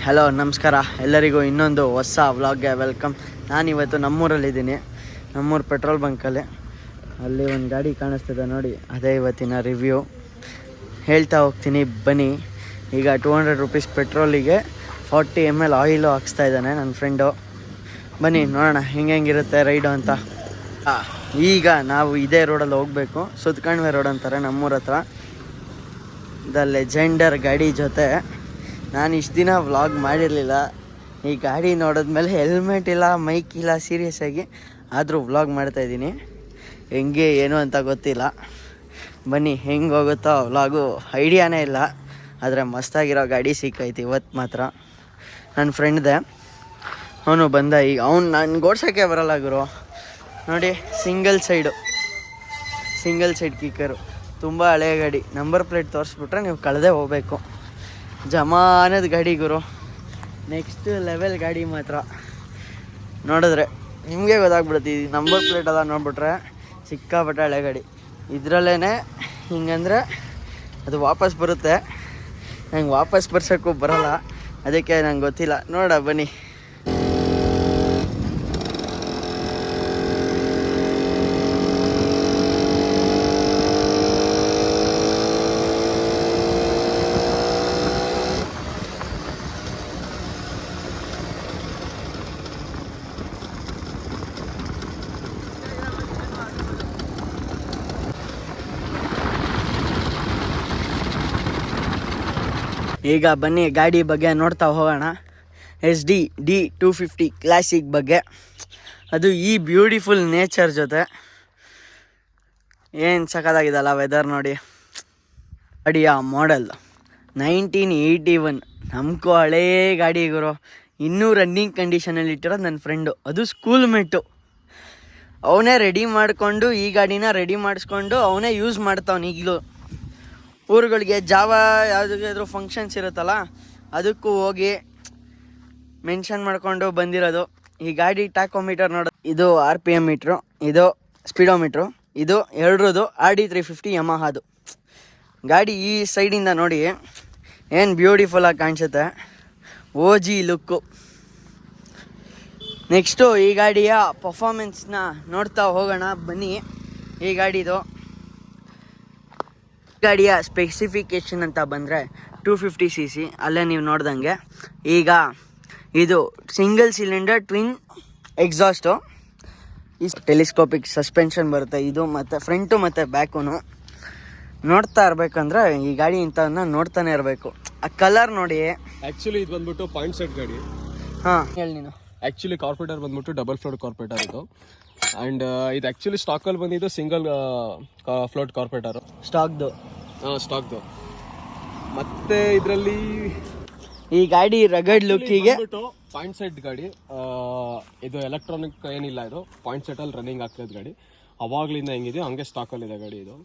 Hello ನಮಸ್ಕಾರ ಎಲ್ಲರಿಗೂ ಇನ್ನೊಂದು ಹೊಸ ವ್ಲಾಗ್ಗೆ ವೆಲ್ಕಮ್. ನಾನಿವತ್ತು ನಮ್ಮೂರಲ್ಲಿದ್ದೀನಿ. ನಮ್ಮೂರು ಪೆಟ್ರೋಲ್ ಬಂಕಲ್ಲಿ ಅಲ್ಲಿ ಒಂದು ಗಾಡಿ ಕಾಣಿಸ್ತಿದೆ ನೋಡಿ, ಅದೇ ಇವತ್ತಿನ ರಿವ್ಯೂ ಹೇಳ್ತಾ ಹೋಗ್ತೀನಿ ಬನ್ನಿ. ಈಗ 200 ರೂಪೀಸ್ ಪೆಟ್ರೋಲಿಗೆ 40 ml ಆಯಿಲು ಹಾಕ್ಸ್ತಾ ಇದ್ದಾನೆ ನನ್ನ ಫ್ರೆಂಡು. ಬನ್ನಿ ನೋಡೋಣ ಹೆಂಗಿರುತ್ತೆ ರೈಡು ಅಂತ. ಈಗ ನಾವು ಇದೇ ರೋಡಲ್ಲಿ ಹೋಗಬೇಕು, ಸುತ್ಕಣ್ವೆ ರೋಡ್ ಅಂತಾರೆ ನಮ್ಮೂರ ಹತ್ರ. ದ ಲೆಜೆಂಡರ್ ಗಾಡಿ ಜೊತೆ ನಾನು ಇಷ್ಟು ದಿನ ವ್ಲಾಗ್ ಮಾಡಿರಲಿಲ್ಲ. ಈ ಗಾಡಿ ನೋಡಿದ್ಮೇಲೆ ಹೆಲ್ಮೆಟ್ ಇಲ್ಲ, ಮೈಕ್ ಇಲ್ಲ, ಸೀರಿಯಸ್ ಆಗಿ ಆದರೂ ವ್ಲಾಗ್ ಮಾಡ್ತಾಯಿದ್ದೀನಿ. ಹೆಂಗೆ ಏನು ಅಂತ ಗೊತ್ತಿಲ್ಲ. ಬನ್ನಿ ಹೆಂಗೆ ಹೋಗುತ್ತೋ ವ್ಲಾಗು ಐಡಿಯಾನೇ ಇಲ್ಲ. ಆದರೆ ಮಸ್ತಾಗಿರೋ ಗಾಡಿ ಸಿಕ್ಕೈತಿ ಇವತ್ತು ಮಾತ್ರ. ನನ್ನ ಫ್ರೆಂಡ್ದೆ, ಅವನು ಬಂದ. ಈಗ ಅವ್ನು ನಾನು ಓಡ್ಸೋಕ್ಕೆ ಬರಲ್ಲ ಗುರು. ನೋಡಿ ಸಿಂಗಲ್ ಸೈಡ್ ಕಿಕ್ಕರು, ತುಂಬ ಹಳೆಯ ಗಾಡಿ. ನಂಬರ್ ಪ್ಲೇಟ್ ತೋರಿಸ್ಬಿಟ್ರೆ ನೀವು ಕಳೆದೇ ಹೋಗಬೇಕು. ಜಮಾನದ ಗಾಡಿ ಗುರು, ನೆಕ್ಸ್ಟ್ ಲೆವೆಲ್ ಗಾಡಿ ಮಾತ್ರ. ನೋಡಿದ್ರೆ ನಿಮಗೆ ಗೊತ್ತಾಗ್ಬಿಡುತ್ತೆ. ಈ ನಂಬರ್ ಪ್ಲೇಟ್ ಅದ ನೋಡ್ಬಿಟ್ರೆ ಸಿಕ್ಕಾಪಟ್ಟೆ ಹಳೆ ಗಾಡಿ. ಇದರಲ್ಲೇ ಹಿಂಗಂದರೆ ಅದು ವಾಪಸ್ ಬರುತ್ತೆ. ನಂಗೆ ವಾಪಸ್ ಬರ್ಸೋಕ್ಕೂ ಬರೋಲ್ಲ, ಅದಕ್ಕೆ ನಂಗೆ ಗೊತ್ತಿಲ್ಲ. ನೋಡ ಬನ್ನಿ. ಈಗ ಬನ್ನಿ ಗಾಡಿ ಬಗ್ಗೆ ನೋಡ್ತಾ ಹೋಗೋಣ. SD D250 ಕ್ಲಾಸಿಕ್ ಬಗ್ಗೆ. ಅದು ಈ ಬ್ಯೂಟಿಫುಲ್ ನೇಚರ್ ಜೊತೆ ಏನು ಸಖತ್ತಾಗಿದಲ್ಲ ವೆದರ್ ನೋಡಿ. ಗಾಡಿಯ ಮಾಡೆಲ್ 1981. ನಮಗೂ ಹಳೇ ಗಾಡಿ ಗುರು. ಇನ್ನೂ ರನ್ನಿಂಗ್ ಕಂಡೀಷನಲ್ಲಿ ಇಟ್ಟಿರೋದು ನನ್ನ ಫ್ರೆಂಡು. ಅದು ಸ್ಕೂಲ್ ಮೇಟು. ಅವನೇ ರೆಡಿ ಮಾಡಿಕೊಂಡು ಈ ಗಾಡಿನ ರೆಡಿ ಮಾಡಿಸ್ಕೊಂಡು ಅವನೇ ಯೂಸ್ ಮಾಡ್ತಾವನು ಈಗಲೂ. ಊರುಗಳಿಗೆ ಯಾವುದಾದ್ರೂ ಫಂಕ್ಷನ್ಸ್ ಇರುತ್ತಲ್ಲ, ಅದಕ್ಕೂ ಹೋಗಿ ಮೆನ್ಷನ್ ಮಾಡ್ಕೊಂಡು ಬಂದಿರೋದು. ಈ ಗಾಡಿ ಟ್ಯಾಕೋಮೀಟರ್ ನೋಡೋದು, ಇದು RPM ಮೀಟ್ರು, ಇದು ಸ್ಪೀಡೋಮೀಟ್ರು, ಇದು ಎರಡರದು RD350 ಯಮಹಾದು. ಗಾಡಿ ಈ ಸೈಡಿಂದ ನೋಡಿ ಏನು ಬ್ಯೂಟಿಫುಲ್ಲಾಗಿ ಕಾಣಿಸುತ್ತೆ. OG look. ನೆಕ್ಸ್ಟು ಈ ಗಾಡಿಯ ಪರ್ಫಾರ್ಮೆನ್ಸ್ನ ನೋಡ್ತಾ ಹೋಗೋಣ ಬನ್ನಿ. ಈ ಗಾಡಿಯ ಸ್ಪೆಸಿಫಿಕೇಷನ್ ಅಂತ ಬಂದರೆ 250 cc. ಅಲ್ಲೇ ನೀವು ನೋಡ್ದಂಗೆ ಈಗ ಇದು ಸಿಂಗಲ್ ಸಿಲಿಂಡರ್ ಟ್ವಿನ್ ಎಕ್ಸಾಸ್ಟು. ಈ ಟೆಲಿಸ್ಕೋಪಿಕ್ ಸಸ್ಪೆನ್ಷನ್ ಬರುತ್ತೆ ಇದು, ಮತ್ತು ಫ್ರಂಟು ಮತ್ತು ಬ್ಯಾಕು. ನೋಡ್ತಾ ಇರಬೇಕಂದ್ರೆ ಈ ಗಾಡಿ ಇಂಥವನ್ನ ನೋಡ್ತಾನೆ ಇರಬೇಕು. ಆ ಕಲರ್ ನೋಡಿ. ಆ್ಯಕ್ಚುಲಿ ಇದು ಬಂದ್ಬಿಟ್ಟು ಪಾಯಿಂಟ್ ಸೆಟ್ ಗಾಡಿ. ಹಾಂ ಹೇಳಿ ನೀನು. ಆ್ಯಕ್ಚುಲಿ ಕಾರ್ಪೊರೇಟರ್ ಬಂದ್ಬಿಟ್ಟು ಡಬಲ್ ಫ್ಲೋಟ್ ಕಾರ್ಪೊರೇಟರ್ ಇದು. ಆ್ಯಂಡ್ ಇದು ಆ್ಯಕ್ಚುಲಿ ಸ್ಟಾಕಲ್ಲಿ ಬಂದಿದ್ದು ಸಿಂಗಲ್ ಫ್ಲೋಟ್ ಕಾರ್ಪೊರೇಟರು ಸ್ಟಾಕ್ದು. ಮತ್ತೆ ಇದರಲ್ಲಿ ಈ ಗಾಡಿ ರಗಡ್ ಲುಕ್ಕಿಗೆ ಪಾಯಿಂಟ್ ಸೆಟ್ ಗಾಡಿ. ಇದು ಎಲೆಕ್ಟ್ರಾನಿಕ್ ಏನಿಲ್ಲ, ಇದು ಪಾಯಿಂಟ್ ಸೆಟ್ಟಲ್ಲಿ ರನ್ನಿಂಗ್ ಆಗ್ತದೆ ಗಾಡಿ. ಅವಾಗಲಿಂದ ಹೆಂಗಿದೆಯೋ ಹಂಗೆ ಸ್ಟಾಕಲ್ಲಿದೆ ಗಾಡಿ ಇದು.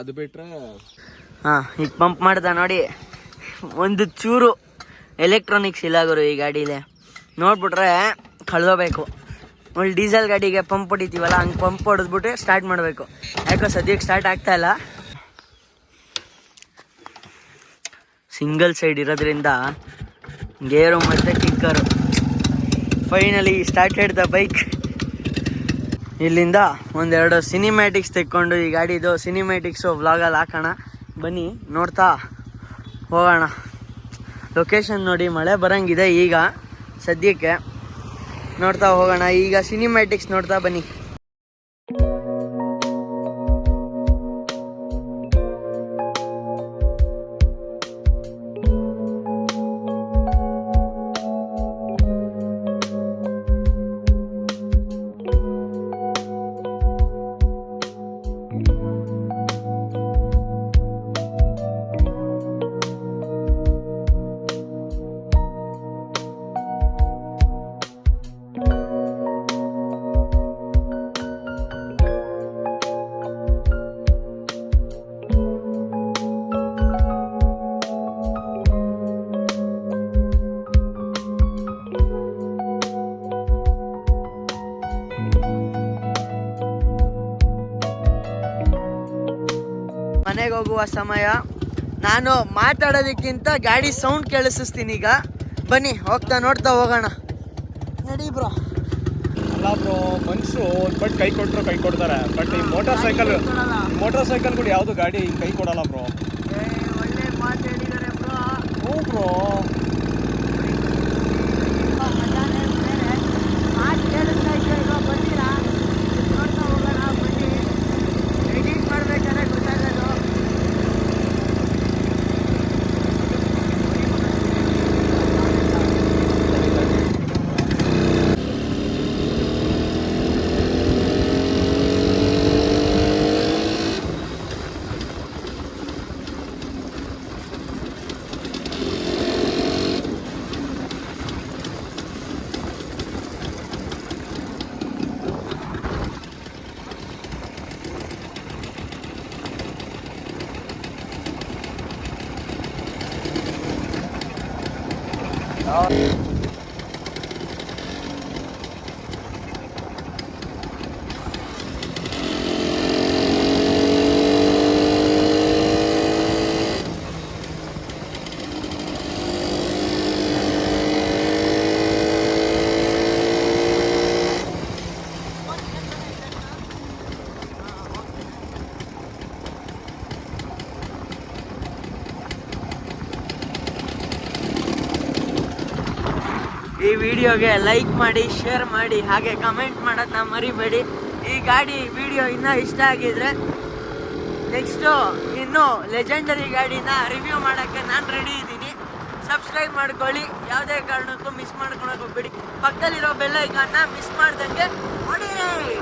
ಅದು ಬಿಟ್ಟರೆ ಈಗ ಪಂಪ್ ಮಾಡ್ದ ನೋಡಿ, ಒಂದು ಚೂರು ಎಲೆಕ್ಟ್ರಾನಿಕ್ಸ್ ಇಲ್ಲ ಗುರು ಈ ಗಾಡೀಲಿ. ನೋಡ್ಬಿಟ್ರೆ ಕಳೆದೋಬೇಕು. ಒಳ್ಳೆ ಡೀಸೆಲ್ ಗಾಡಿಗೆ ಪಂಪ್ ಹೊಡಿತೀವಲ್ಲ, ಹಂಗೆ ಪಂಪ್ ಹೊಡೆದ್ಬಿಟ್ಟು ಸ್ಟಾರ್ಟ್ ಮಾಡಬೇಕು. ಯಾಕೋ ಸದ್ಯಕ್ಕೆ ಸ್ಟಾರ್ಟ್ ಆಗ್ತಾ ಇಲ್ಲ. ಸಿಂಗಲ್ ಸೈಡ್ ಇರೋದ್ರಿಂದ ಗೇರು ಮತ್ತು kicker. Finally started the bike. ಇಲ್ಲಿಂದ ಒಂದೆರಡು ಸಿನಿಮ್ಯಾಟಿಕ್ಸ್ ತೆಕ್ಕೊಂಡು ಈ ಗಾಡಿದು ಸಿನಿಮ್ಯಾಟಿಕ್ಸು ವ್ಲಾಗಲ್ಲಿ ಹಾಕೋಣ. ಬನ್ನಿ ನೋಡ್ತಾ ಹೋಗೋಣ. ಲೊಕೇಶನ್ ನೋಡಿ, ಮಳೆ ಬರೋಂಗಿದೆ ಈಗ ಸದ್ಯಕ್ಕೆ. ನೋಡ್ತಾ ಹೋಗೋಣ. ಈಗ ಸಿನಿಮ್ಯಾಟಿಕ್ಸ್ ನೋಡ್ತಾ ಬನ್ನಿ. ಮನೆಗೆ ಹೋಗುವ ಸಮಯ. ನಾನು ಮಾತಾಡೋದಕ್ಕಿಂತ ಗಾಡಿ ಸೌಂಡ್ ಕೇಳಿಸ್ತೀನಿ. ಈಗ ಬನ್ನಿ ಹೋಗ್ತಾ ನೋಡ್ತಾ ಹೋಗೋಣ. ನಡಿ ಬ್ರೋ. ಅಲ್ಲ ಬ್ರೋ, ಮನುಷ್ಯರು ಬಟ್ ಕೈ ಕೊಟ್ಟರು ಕೈ ಕೊಡ್ತಾರೆ, ಬಟ್ ಈ ಮೋಟರ್ ಸೈಕಲ್ಗಳು ಯಾವುದು ಗಾಡಿ ಕೈ ಕೊಡಲ್ಲ ಬ್ರೋ. ಒಳ್ಳೆ ಮಾತು ಹೇಳಿದ್ದಾರೆ ಬ್ರೋ. ಹ್ಞೂ ಬ್ರೋ. ಮಾತು ಕೇಳಿಸ್ತಾ ಇದ್ದೆ, ಈಗ ಬಂದಿರಾ ನೋಡ್ತಾ ಹೋಗೋಣ ಬನ್ನಿ. ಎಡಿಟ್ ಮಾಡ್ಬೇಕಾದ್ರೆ ಗೊತ್ತಾಗೋದು. ಈ ವಿಡಿಯೋಗೆ ಲೈಕ್ ಮಾಡಿ, ಶೇರ್ ಮಾಡಿ, ಹಾಗೆ ಕಮೆಂಟ್ ಮಾಡೋದನ್ನ ಮರಿಬೇಡಿ. ಈ ಗಾಡಿ ವಿಡಿಯೋ ಇನ್ನೂ ಇಷ್ಟ ಆಗಿದ್ರೆ ನೆಕ್ಸ್ಟು ಇನ್ನೂ ಲೆಜೆಂಡರಿ ಗಾಡಿನ ರಿವ್ಯೂ ಮಾಡೋಕ್ಕೆ ನಾನು ರೆಡಿ ಇದ್ದೀನಿ. ಸಬ್ಸ್ಕ್ರೈಬ್ ಮಾಡ್ಕೊಳ್ಳಿ, ಯಾವುದೇ ಕಾರಣಕ್ಕೂ ಮಿಸ್ ಮಾಡ್ಕೊಳಕ್ಕೆ ಹೋಗ್ಬೇಡಿ. ಪಕ್ಕದಲ್ಲಿರೋ ಬೆಲ್ ಐಕಾನ್ನ ಮಿಸ್ ಮಾಡ್ದಂಗೆ ಹೊಡೀರಿ.